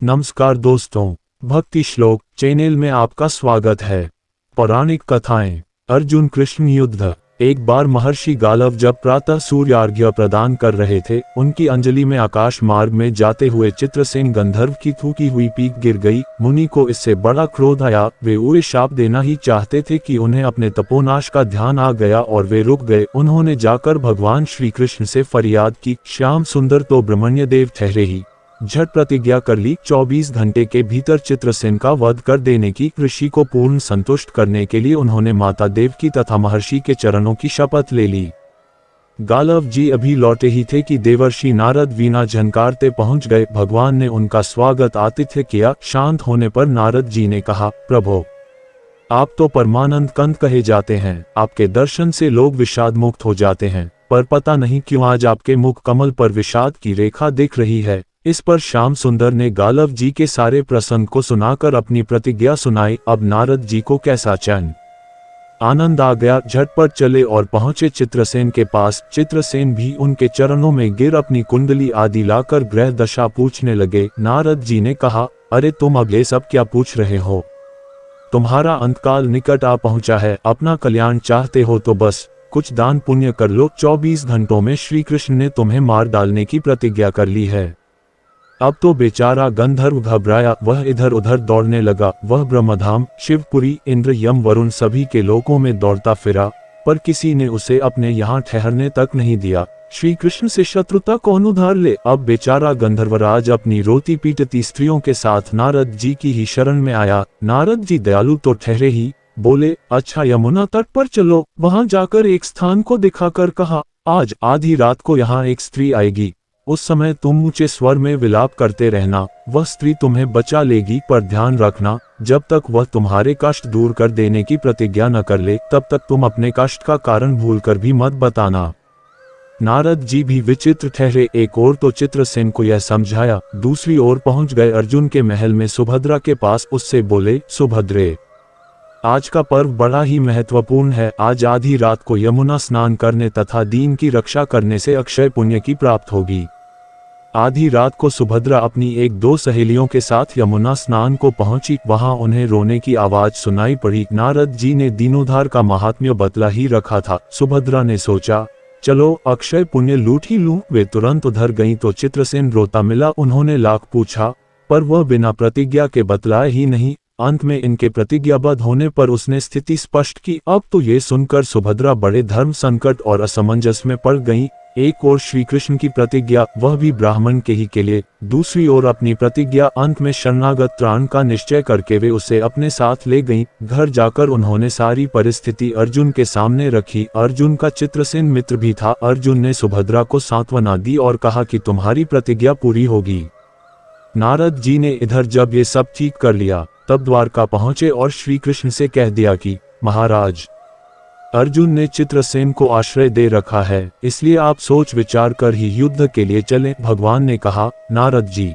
नमस्कार दोस्तों, भक्ति श्लोक चैनल में आपका स्वागत है। पौराणिक कथाएं। अर्जुन कृष्ण युद्ध। एक बार महर्षि गालव जब प्रातः सूर्यार्घ्य प्रदान कर रहे थे, उनकी अंजलि में आकाश मार्ग में जाते हुए चित्रसेन गंधर्व की थूकी हुई पीक गिर गई। मुनि को इससे बड़ा क्रोध आया। वे उन्हें शाप देना ही चाहते थे कि उन्हें अपने तपोनाश का ध्यान आ गया और वे रुक गए। उन्होंने जाकर भगवान श्री कृष्ण से फरियाद की, श्याम सुंदर तो ब्रह्मण्य देव ठहरे ही। झट प्रतिज्ञा कर ली, 24 घंटे के भीतर चित्रसेन का वध कर देने की। ऋषि को पूर्ण संतुष्ट करने के लिए उन्होंने माता देवकी तथा महर्षि के चरणों की शपथ ले ली। गालव जी अभी लौटे ही थे कि देवर्षि नारद वीणा झनकारते पहुंच गए। भगवान ने उनका स्वागत आतिथ्य किया। शांत होने पर नारद जी ने कहा, प्रभो, आप तो परमानंद कंद कहे जाते हैं। आपके दर्शन से लोग विषाद मुक्त हो जाते हैं, पर पता नहीं क्यों आज आपके मुख कमल पर विषाद की रेखा दिख रही है। इस पर श्याम सुंदर ने गालव जी के सारे प्रसंग को सुनाकर अपनी प्रतिज्ञा सुनाई। अब नारद जी को कैसा चैन आनंद आ गया। झटपट चले और पहुंचे चित्रसेन के पास। चित्रसेन भी उनके चरणों में गिर अपनी कुंडली आदि लाकर ग्रह दशा पूछने लगे। नारद जी ने कहा, अरे तुम अब ये सब क्या पूछ रहे हो? तुम्हारा अंतकाल निकट आ पहुंचा है। अपना कल्याण चाहते हो तो बस कुछ दान पुण्य कर लो। 24 घंटों में श्री कृष्ण ने तुम्हें मार डालने की प्रतिज्ञा कर ली है। अब तो बेचारा गंधर्व घबराया। वह इधर उधर दौड़ने लगा। वह ब्रह्मधाम, शिवपुरी, इंद्र, यम, वरुण सभी के लोकों में दौड़ता फिरा, पर किसी ने उसे अपने यहाँ ठहरने तक नहीं दिया। श्री कृष्ण से शत्रुता कौन उधार ले? अब बेचारा गंधर्वराज अपनी रोती पीटती स्त्रियों के साथ नारद जी की ही शरण में आया। नारद जी दयालु तो ठहरे ही, बोले, अच्छा यमुना तट पर चलो। वहां जाकर एक स्थान को दिखाकर कहा, आज आधी रात को यहाँ एक स्त्री आएगी। उस समय तुम ऊंचे स्वर में विलाप करते रहना। वह स्त्री तुम्हें बचा लेगी, पर ध्यान रखना, जब तक वह तुम्हारे कष्ट दूर कर देने की प्रतिज्ञा न कर ले, तब तक तुम अपने कष्ट का कारण भूलकर भी मत बताना। नारद जी भी विचित्र ठहरे। एक ओर तो चित्रसेन को यह समझाया, दूसरी ओर पहुंच गए अर्जुन के महल में सुभद्रा के पास। उससे बोले, सुभद्रे, आज का पर्व बड़ा ही महत्वपूर्ण है। आज आधी रात को यमुना स्नान करने तथा दीन की रक्षा करने से अक्षय पुण्य की प्राप्त होगी। आधी रात को सुभद्रा अपनी एक दो सहेलियों के साथ यमुना स्नान को पहुंची। वहां उन्हें रोने की आवाज सुनाई पड़ी। नारद जी ने दीनोद्धार का महात्म्य बतला ही रखा था। सुभद्रा ने सोचा, चलो अक्षय पुण्य लूट ही लूं। वे तुरंत उधर गईं तो चित्रसेन रोता मिला। उन्होंने लाख पूछा, पर वह बिना प्रतिज्ञा के बतलाए ही नहीं। अंत में इनके प्रतिज्ञाबद्ध होने पर उसने स्थिति स्पष्ट की। अब तो ये सुनकर सुभद्रा बड़े धर्म संकट और असमंजस में पड़ गईं। एक ओर श्री कृष्ण की प्रतिज्ञा, वह भी ब्राह्मण के ही के लिए, दूसरी ओर अपनी प्रतिज्ञा। अंत में शरणागत त्राण का निश्चय करके वे उसे अपने साथ ले गईं। घर जाकर उन्होंने सारी परिस्थिति अर्जुन के सामने रखी। अर्जुन का चित्रसेन मित्र भी था। अर्जुन ने सुभद्रा को सांत्वना दी और कहा कि तुम्हारी प्रतिज्ञा पूरी होगी। नारद जी ने इधर जब ये सब ठीक कर लिया, तब द्वारका पहुंचे और श्री कृष्ण से कह दिया कि महाराज, अर्जुन ने चित्रसेन को आश्रय दे रखा है, इसलिए आप सोच विचार कर ही युद्ध के लिए चलें। भगवान ने कहा, नारद जी,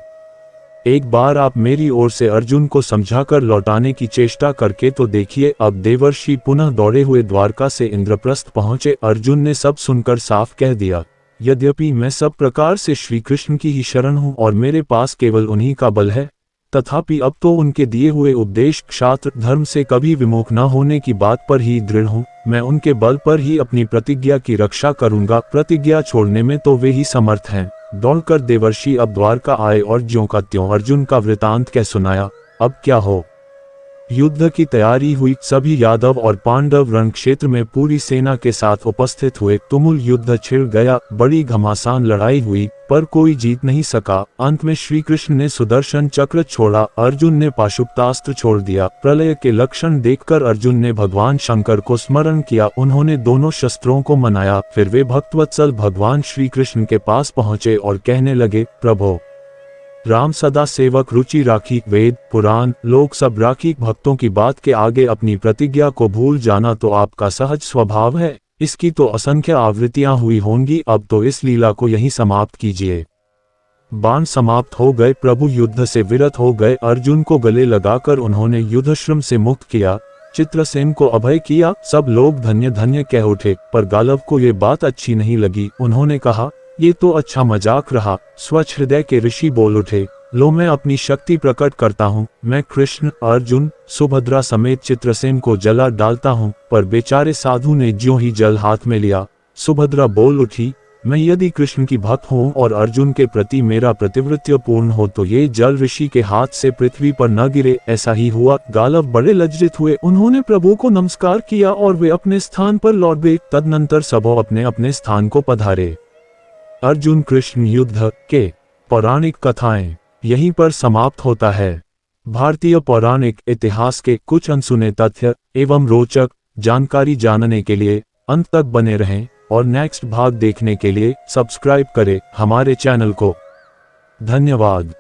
एक बार आप मेरी ओर से अर्जुन को समझाकर लौटाने की चेष्टा करके तो देखिए। अब देवर्षि पुनः दौड़े हुए द्वारका से इंद्रप्रस्थ पहुंचे। अर्जुन ने सब सुनकर साफ कह दिया, यद्यपि मैं सब प्रकार से श्री कृष्ण की ही शरण हूँ और मेरे पास केवल उन्हीं का बल है, तथापि अब तो उनके दिए हुए उपदेश क्षात्र धर्म से कभी विमुख न होने की बात पर ही दृढ़ हूँ। मैं उनके बल पर ही अपनी प्रतिज्ञा की रक्षा करूंगा। प्रतिज्ञा छोड़ने में तो वे ही समर्थ हैं। दौड़कर देवर्षि अब द्वारका आए और ज्यों का त्यों अर्जुन का वृतांत कह सुनाया। अब क्या हो? युद्ध की तैयारी हुई। सभी यादव और पांडव रण क्षेत्र में पूरी सेना के साथ उपस्थित हुए। तुमुल युद्ध छिड़ गया। बड़ी घमासान लड़ाई हुई, पर कोई जीत नहीं सका। अंत में श्री कृष्ण ने सुदर्शन चक्र छोड़ा, अर्जुन ने पाशुपतास्त्र छोड़ दिया। प्रलय के लक्षण देखकर अर्जुन ने भगवान शंकर को स्मरण किया। उन्होंने दोनों शस्त्रों को मनाया। फिर वे भक्तवत्सल भगवान श्री कृष्ण के पास पहुंचे और कहने लगे, प्रभो, राम सदा सेवक रुचि राखी। वेद पुराण लोक सब राखी। भक्तों की बात के आगे अपनी प्रतिज्ञा को भूल जाना तो आपका सहज स्वभाव है। इसकी तो असंख्य आवृत्तियां हुई होंगी। अब तो इस लीला को यहीं समाप्त कीजिए। बाण समाप्त हो गए। प्रभु युद्ध से विरत हो गए। अर्जुन को गले लगाकर उन्होंने युद्धश्रम से मुक्त किया। चित्रसेन को अभय किया। सब लोग धन्य धन्य कह उठे, पर गालव को ये बात अच्छी नहीं लगी। उन्होंने कहा, ये तो अच्छा मजाक रहा। स्वच्छ हृदय के ऋषि बोल उठे, लो मैं अपनी शक्ति प्रकट करता हूँ, मैं कृष्ण, अर्जुन, सुभद्रा समेत चित्रसेन को जला डालता हूँ। पर बेचारे साधु ने ज्यों ही जल हाथ में लिया, सुभद्रा बोल उठी, मैं यदि कृष्ण की भक्त हूँ और अर्जुन के प्रति मेरा प्रतिवृत्य पूर्ण हो तो ये जल ऋषि के हाथ से पृथ्वी पर न गिरे। ऐसा ही हुआ। गालव बड़े लज्जित हुए, उन्होंने प्रभु को नमस्कार किया और वे अपने स्थान पर लौट गए। तदनंतर सबों अपने अपने स्थान को पधारे। अर्जुन कृष्ण युद्ध के पौराणिक कथाएं यहीं पर समाप्त होता है। भारतीय पौराणिक इतिहास के कुछ अनसुने तथ्य एवं रोचक जानकारी जानने के लिए अंत तक बने रहें और नेक्स्ट भाग देखने के लिए सब्सक्राइब करें हमारे चैनल को। धन्यवाद।